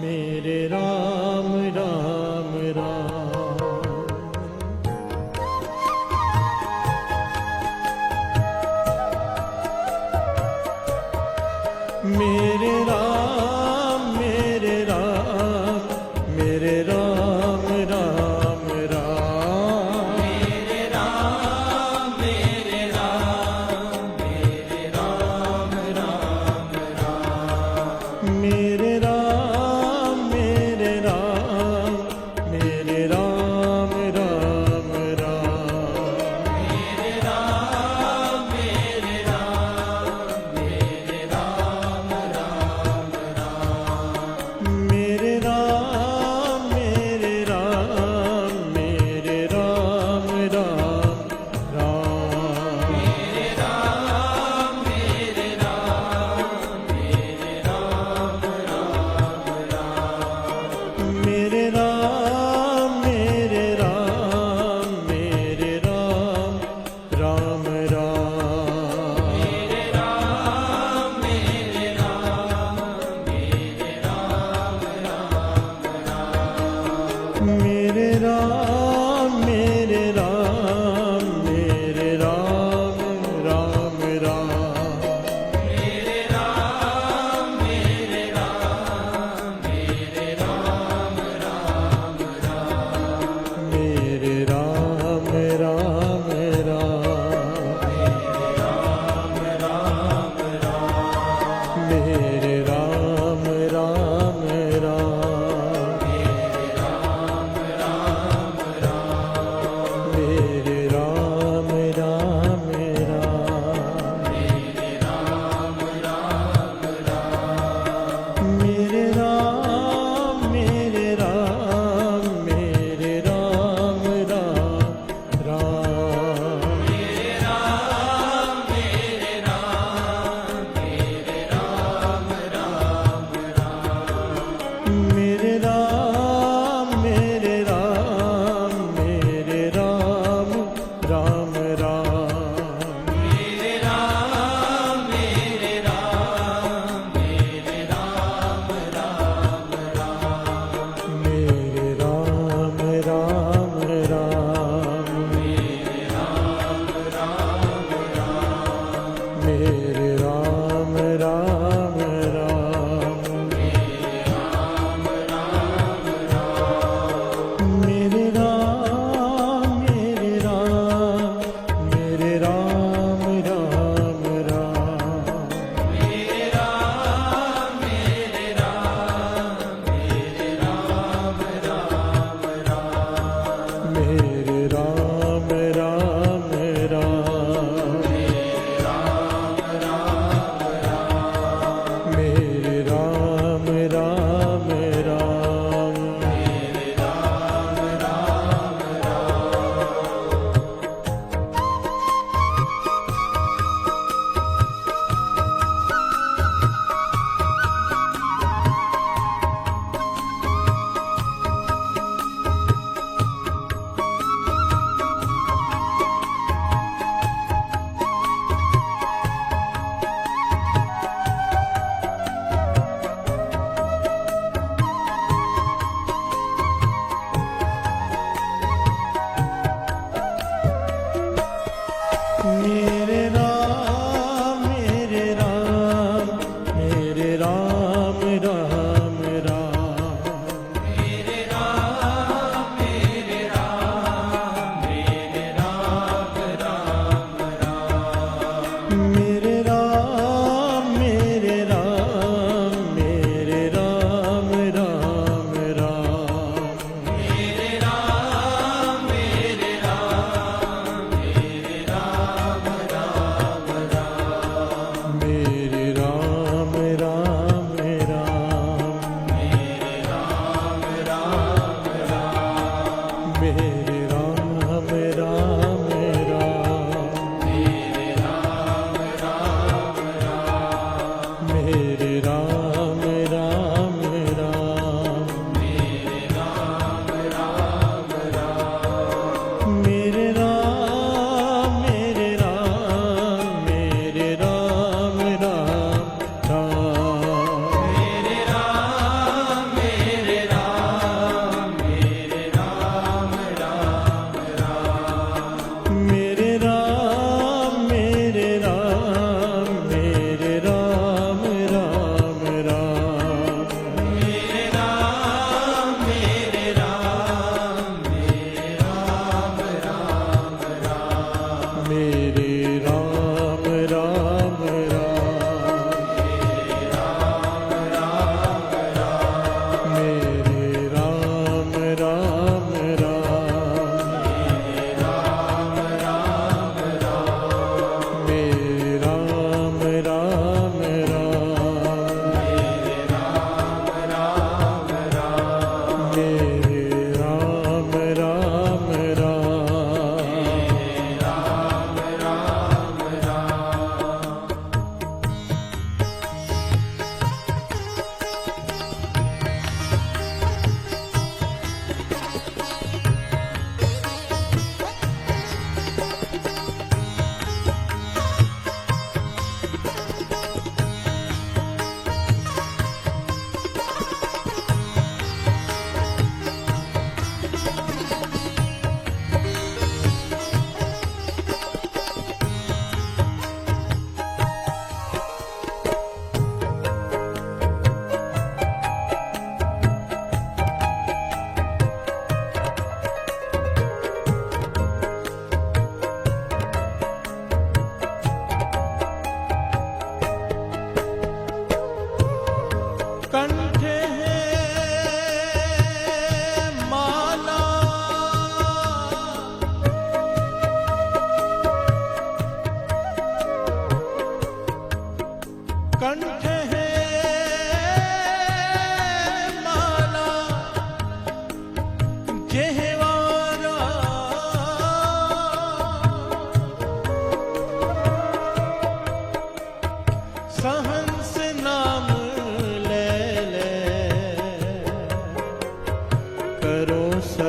मेरे राम राम राम। मेरे राम मेरे राम मेरे राम राम राम। मेरे राम मेरे राम मेरे राम राम राम। मेरे राम मेरे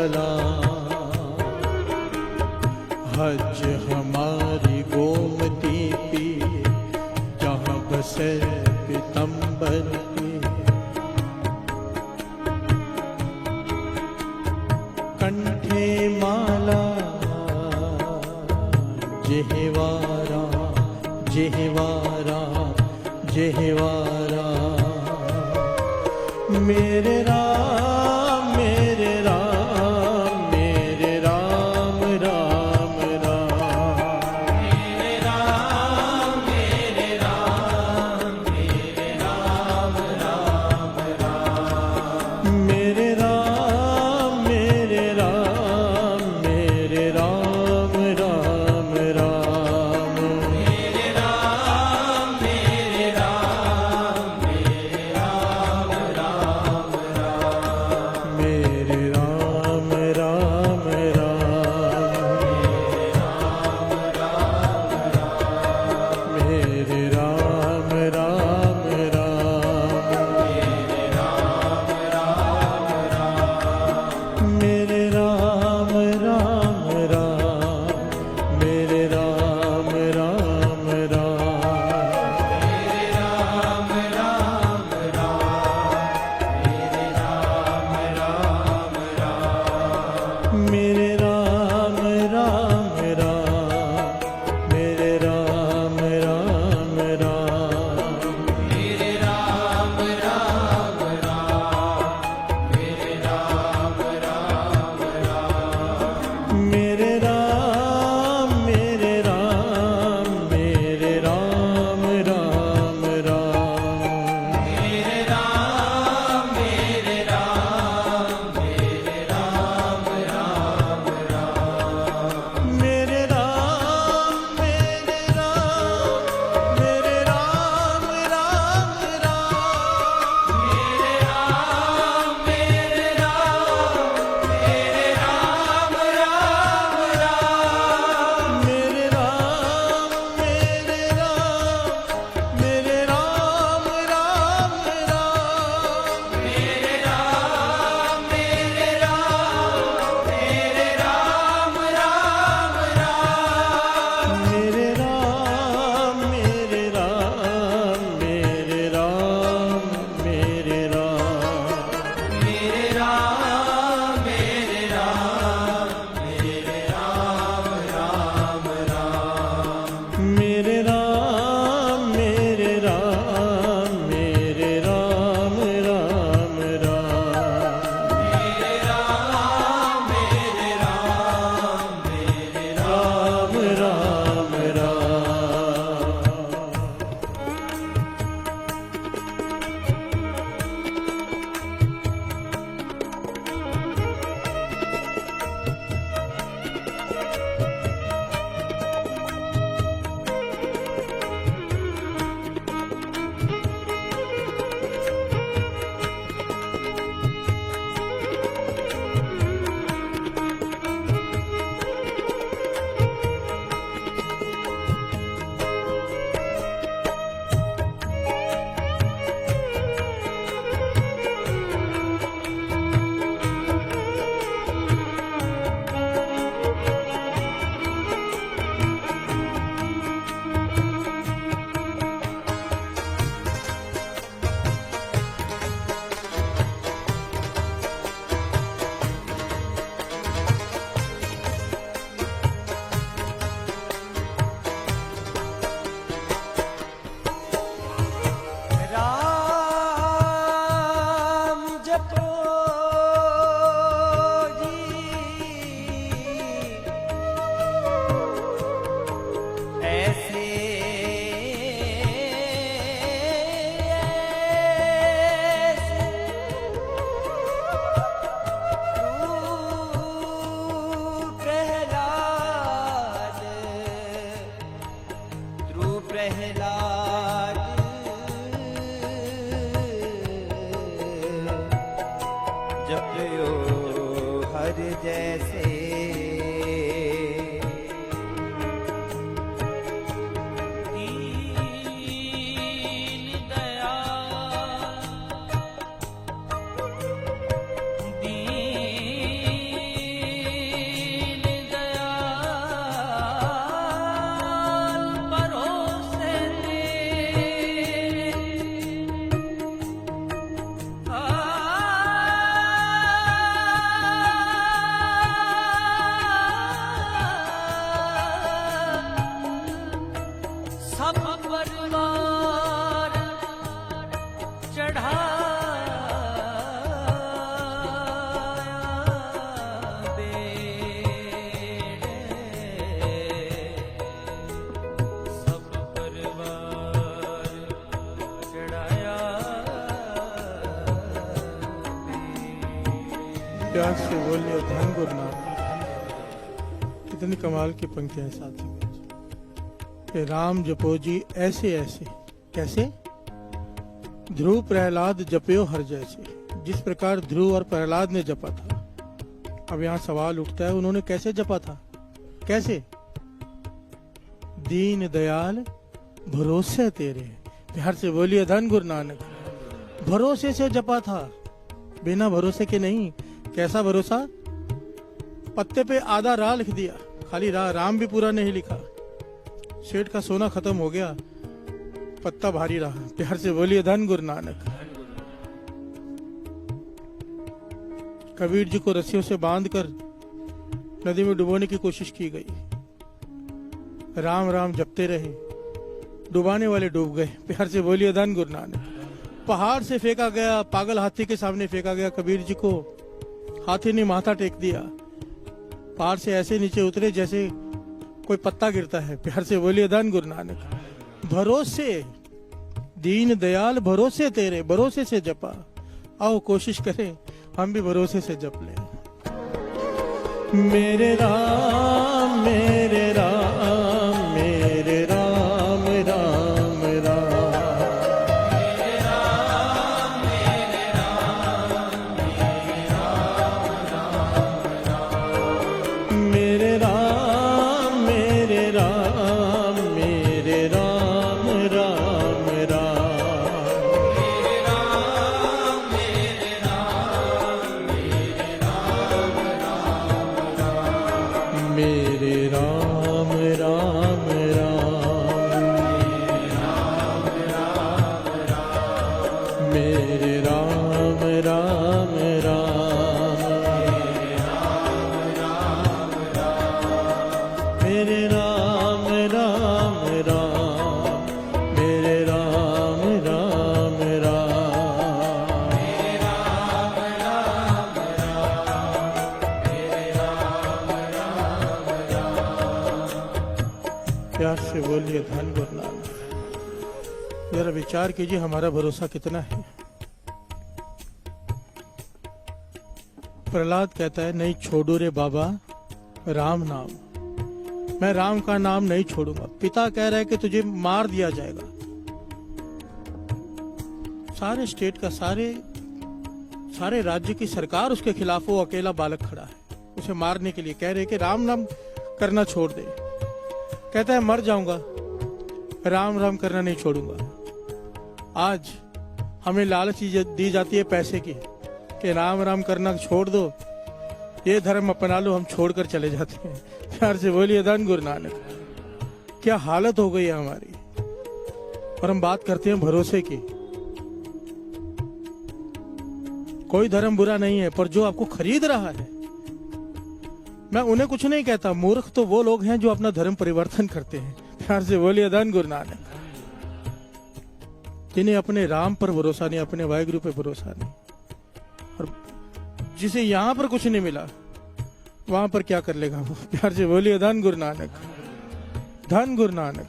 सलाम। हज हमारी गोमती पी, जहाँ बसे पीतम्बर की। कंठे माला जेहवारा जेहवारा जेहवारा। मेरे राम मेरे राम मेरे राम राम राम। मेरे राम मेरे राम मेरे राम राम राम। मेरे राम मेरे राम मेरे राम राम राम। मेरे राम मेरे राम मेरे राम राम राम। मेरे राम राम राम। मेरे राम राम राम। मेरे राम राम राम। मेरे राम राम राम। मेरे राम राम राम। मेरे राम राम राम। मेरे राम राम राम मेरे राम राम राम। मेरे राम मेरे राम मेरे राम राम राम। मेरे राम मेरे राम मेरे राम राम राम। मेरे राम मेरे राम मेरे राम राम राम। मेरे राम मेरे राम मेरे राम राम राम। मेरे राम मेरे राम मेरे राम राम राम। मेरे राम मेरे राम मेरे राम राम राम। मेरे राम मेरे राम मेरे राम मेरे राम। मेरे राम मेरे राम मेरे राम राम राम। मेरे राम मेरे राम मेरे राम राम राम। मेरे राम मेरे राम मेरे राम राम राम राम। राम जपो जी ऐसे तू प्रहलाद जपयो हर जैसे दीन दयाल दीन प्यार से बोलिए धन गुरु नानक। कितनी कमाल की पंक्तियां हैं साथ में कि राम जपो जी ऐसे ऐसे। कैसे? ध्रुव प्रहलाद जपयो हर जैसे। जिस प्रकार ध्रुव और प्रहलाद ने जपा था। अब यहाँ सवाल उठता है उन्होंने कैसे जपा था? कैसे? दीन दयाल भरोसे तेरे। प्यार से बोलिए धन गुरु नानक। भरोसे से जपा था, बिना भरोसे के नहीं। कैसा भरोसा? पत्ते पे आधा रा लिख दिया, खाली रा, राम भी पूरा नहीं लिखा। सेठ का सोना खत्म हो गया, पत्ता भारी रहा। प्यार से बोलिए धन गुरु नानक। कबीर जी को रस्सियों से बांधकर नदी में डुबोने की कोशिश की गई। राम राम जपते रहे, डुबाने वाले डूब गए। प्यार से बोलिए धन गुरु नानक। पहाड़ से फेंका गया, पागल हाथी के सामने फेंका गया कबीर जी को। हाथी ने माथा टेक दिया, पहाड़ से ऐसे नीचे उतरे जैसे कोई पत्ता गिरता है। प्यार से बोलिए धन गुरु नानक। भरोसे, दीन दयाल भरोसे तेरे, भरोसे से जपा। आओ कोशिश करें हम भी भरोसे से जप लें। मेरे राम मेरे राम मेरे राम राम राम। मेरे राम मेरे राम मेरे राम राम राम। मेरे राम राम राम। मेरे राम राम राम। मेरे राम राम राम। मेरे राम राम राम। प्यार से बोलिए धन गुरु नानक। जरा विचार कीजिए हमारा भरोसा कितना है। प्रहलाद कहता है नहीं छोड़ो रे बाबा राम नाम। मैं राम का नाम नहीं छोड़ूंगा। पिता कह रहा है कि तुझे मार दिया जाएगा। सारे स्टेट का, सारे राज्य की सरकार उसके खिलाफ, वो अकेला बालक खड़ा है उसे मारने के लिए। कह रहे कि राम नाम करना छोड़ दे। कहता है मर जाऊंगा, राम राम करना नहीं छोड़ूंगा। आज हमें लालच दी जाती है पैसे की कि राम राम करना छोड़ दो, ये धर्म अपना लो, हम छोड़कर चले जाते हैं। प्यार से बोलिए धन गुरु नानक। क्या हालत हो गई है हमारी। और हम बात करते हैं भरोसे की। कोई धर्म बुरा नहीं है, पर जो आपको खरीद रहा है, मैं उन्हें कुछ नहीं कहता। मूर्ख तो वो लोग हैं जो अपना धर्म परिवर्तन करते हैं। प्यार से बोलिए धन गुरु नानक। जिन्हें अपने राम पर भरोसा नहीं, अपने वाहिगुरु पे भरोसा नहीं, और जिसे यहाँ पर कुछ नहीं मिला वहां पर क्या कर लेगा वो। प्यार से बोलिए धन गुरु नानक। धन गुरु नानक।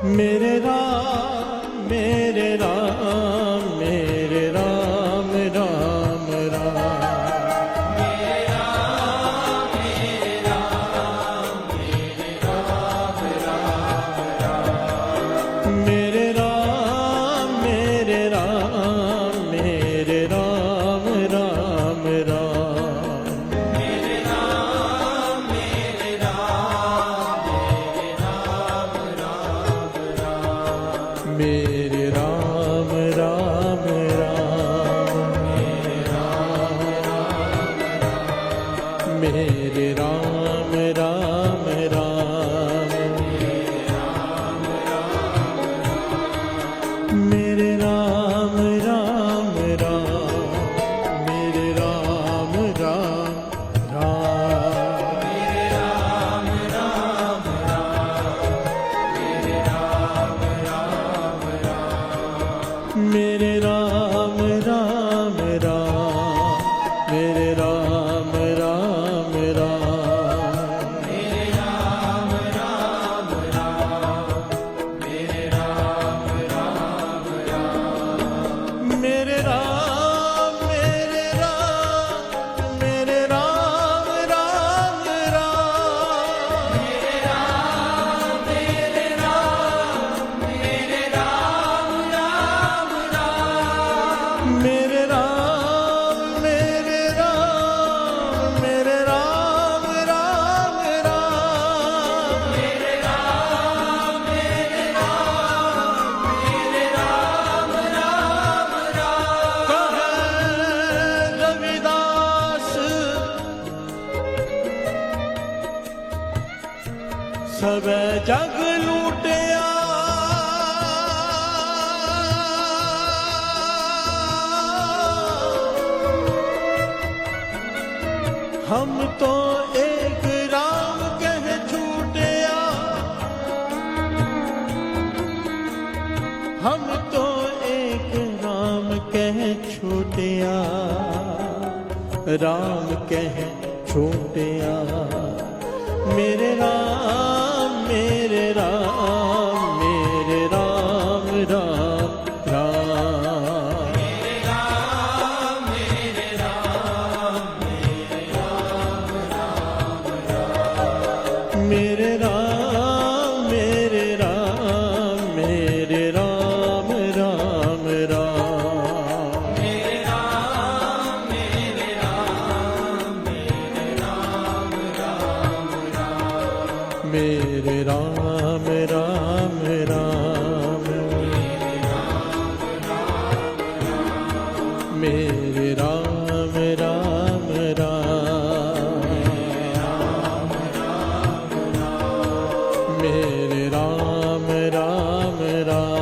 मेरे राम मेरे राम मेरे राम राम राम। मेरे राम मेरे राम मेरे राम राम राम। मेरे राम मेरे राम मेरे राम राम राम। मेरे राम राम मेरे राम मेरे राम मेरे राम राम राम मेरे राम मेरे राम मेरे राम राम राम कहे रविदास सब जग लूटिया हम तो एक राम कह छूटिया हम तो एक राम कह छूटिया राम कह छूटिया मेरे राम मेरे राम मेरे राम राम राम मेरे राम मेरे राम मेरे राम राम राम मेरे राम मेरे राम मेरे राम राम राम मेरे राम राम राम मेरे राम राम राम मेरे राम राम राम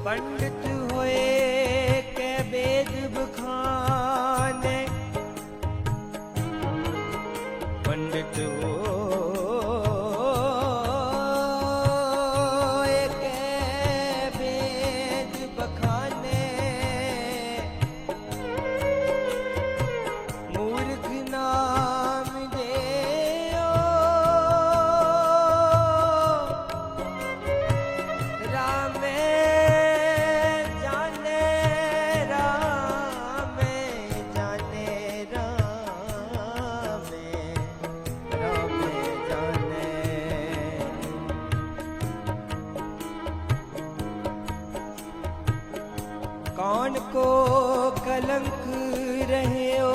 पंडित होए के वेद बखाने पंडित होए के वेद बखाने मूर्ख नाम देओ रामे जाने रामे जाने रामे रामे जाने कौन को कलंक रहे हो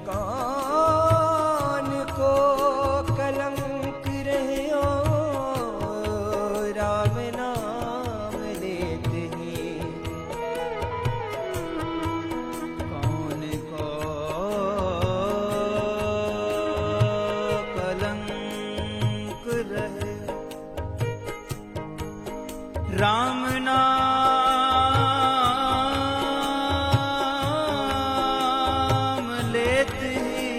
कौन को कलंक रहे हो राम नाम लेते ही कौन को कलंक रहे राम नाम लेते ही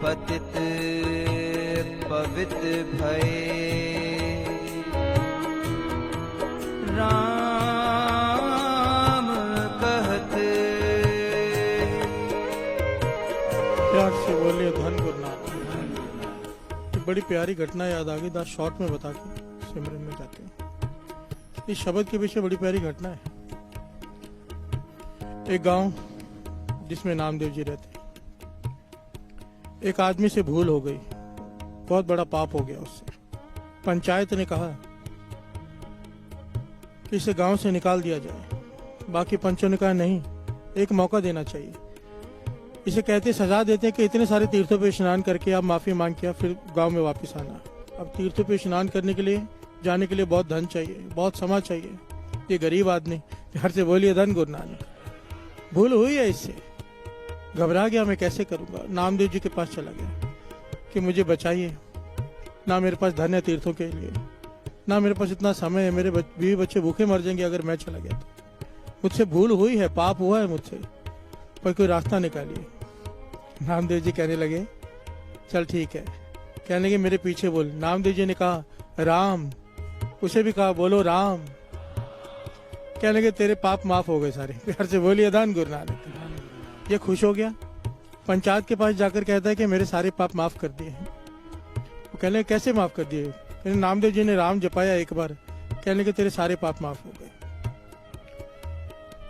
पतित पवित भय राम कहते प्यार से बोलिए धन गुरुनाथ। एक बड़ी प्यारी घटना याद आ गई, दास शॉर्ट में बता के सिमरन में जाते हैं। इस शब्द के पीछे बड़ी प्यारी घटना है। एक गांव जिसमें नामदेव जी रहते, एक आदमी से भूल हो गई, बहुत बड़ा पाप हो गया उससे। पंचायत ने कहा कि इसे गांव से निकाल दिया जाए। बाकी पंचों ने कहा नहीं, एक मौका देना चाहिए। इसे कहते सजा देते हैं कि इतने सारे तीर्थों पे स्नान करके आप माफी मांग के फिर गांव में वापस आना। अब तीर्थों पे स्नान करने के लिए जाने के लिए बहुत धन चाहिए, बहुत समय चाहिए। ये गरीब आदमी प्यार से बोलिए धन गुरु नानक। भूल हुई है इससे, घबरा गया, मैं कैसे करूंगा। नामदेव जी के पास चला गया कि मुझे बचाइए, ना मेरे पास धन है तीर्थों के लिए, ना मेरे पास इतना समय है, मेरे बीवी बच्चे भूखे मर जाएंगे अगर मैं चला गया तो। मुझसे भूल हुई है, पाप हुआ है मुझसे, पर कोई रास्ता निकालिए। नामदेव जी कहने लगे चल ठीक है। कहने लगे मेरे पीछे बोल। नामदेव जी ने कहा राम, उसे भी कहा बोलो राम। कहने लगे तेरे पाप माफ हो गए सारे। प्यार से बोलिए धन गुरु नानक। ये खुश हो गया, पंचायत के पास जाकर कहता है कि मेरे सारे पाप माफ कर दिए हैं। वो कहने लगे कैसे माफ कर दिए? नामदेव जी ने राम जपाया एक बार, कहने लगे तेरे सारे पाप माफ हो गए।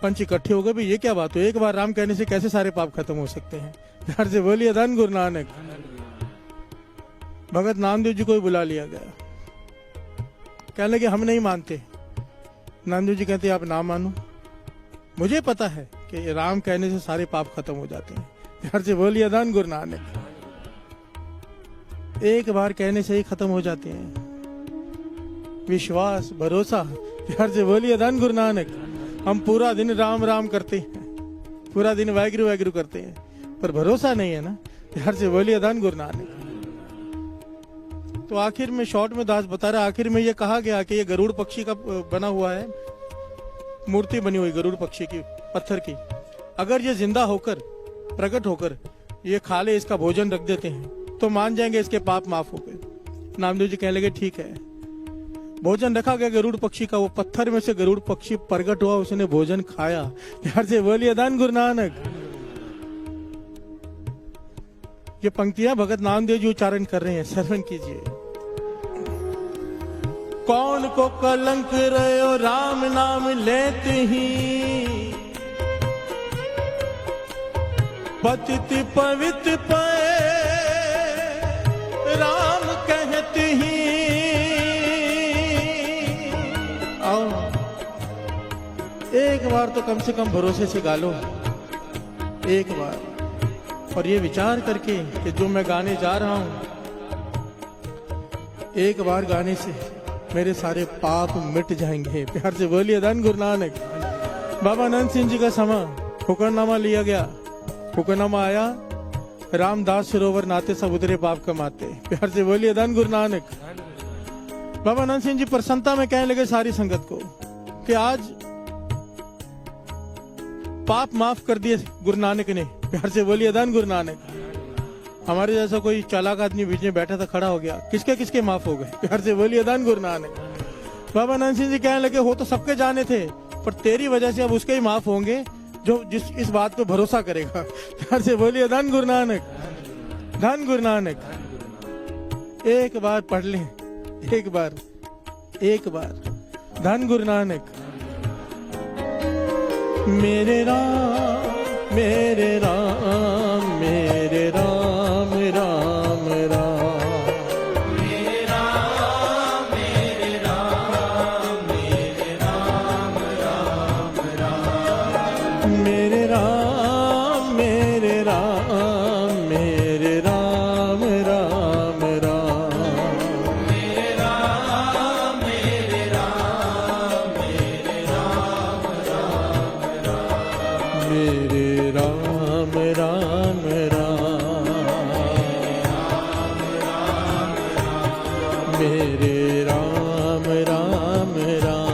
पंच इकट्ठे हो गए, भाई ये क्या बात हो, एक बार राम कहने से कैसे सारे पाप खत्म हो सकते हैं? प्यार से बोलिए धन गुरु नानक। भगत नामदेव जी को भी बुला लिया गया। कहने लगे हम नहीं मानते। नामदेव जी कहते आप ना मानो, मुझे पता है कि राम कहने से सारे पाप खत्म हो जाते हैं। प्यार से बोलिए धन गुरु नानक। एक बार कहने से ही खत्म हो जाते हैं। विश्वास, भरोसा। प्यार से बोलिए धन गुरु नानक। हम पूरा दिन राम राम करते हैं, पूरा दिन वाहिगुरु वाहिगुरु करते हैं, पर भरोसा नहीं है ना। प्यार से बोलिए धन गुरु नानक। तो आखिर में शॉर्ट में दास बता रहा, आखिर में ये कहा गया कि ये गरुड़ पक्षी का बना हुआ है, मूर्ति बनी हुई गरुड़ पक्षी की, पत्थर की। अगर ये जिंदा होकर प्रकट होकर ये खा ले, इसका भोजन रख देते हैं तो मान जाएंगे इसके पाप माफ हो गए। नामदेव जी कहने लगे ठीक है। भोजन रखा गया गरुड़ पक्षी का, वो पत्थर में से गरुड़ पक्षी प्रकट हुआ, उसने भोजन खाया। प्यार से बोलिए धन गुरु नानक। ये पंक्तियां भगत नामदेव जी उच्चारण कर रहे हैं, श्रवण कीजिए। कौन को कलंक रहो राम नाम लेते ही, पतित पवित्र पे राम कहते ही। आओ एक बार तो कम से कम भरोसे से गा लो, एक बार, और ये विचार करके कि जो मैं गाने जा रहा हूं, एक बार गाने से मेरे सारे पाप मिट जाएंगे। प्यार से बोलिए धन गुरु नानक। बाबा नंद सिंह जी का समय हुक्मनामा लिया गया, हुक्मनामा आया, रामदास सरोवर नाते सब उतरे पाप कमाते। प्यार से बोलिए धन गुरु नानक। बाबा नंद सिंह जी प्रसन्नता में कहने लगे सारी संगत को कि आज पाप माफ कर दिए गुरु नानक ने। प्यार से बोलिए धन गुरु नानक। हमारे जैसा कोई चालाक आदमी बीच में बैठा था, खड़ा हो गया, किसके किसके माफ हो गए? प्यार से बोलिए धन गुरु नानक। बाबा नंद सिंह जी कहने लगे हो तो सबके जाने थे, पर तेरी वजह से अब उसके ही माफ होंगे जो जिस इस बात पे भरोसा करेगा। प्यार से बोलिए धन गुरु नानक, धन गुरु नानक। एक बार पढ़ लें, एक बार, एक बार, धन गुरु नानक। मेरे राम मेरे राम मेरे राम राम राम, मेरे राम मेरे राम मेरे राम राम राम, मेरे राम मेरे राम मेरे राम राम राम, मेरे राम मेरे राम मेरे राम राम राम, मेरे राम राम राम, मेरे राम राम राम,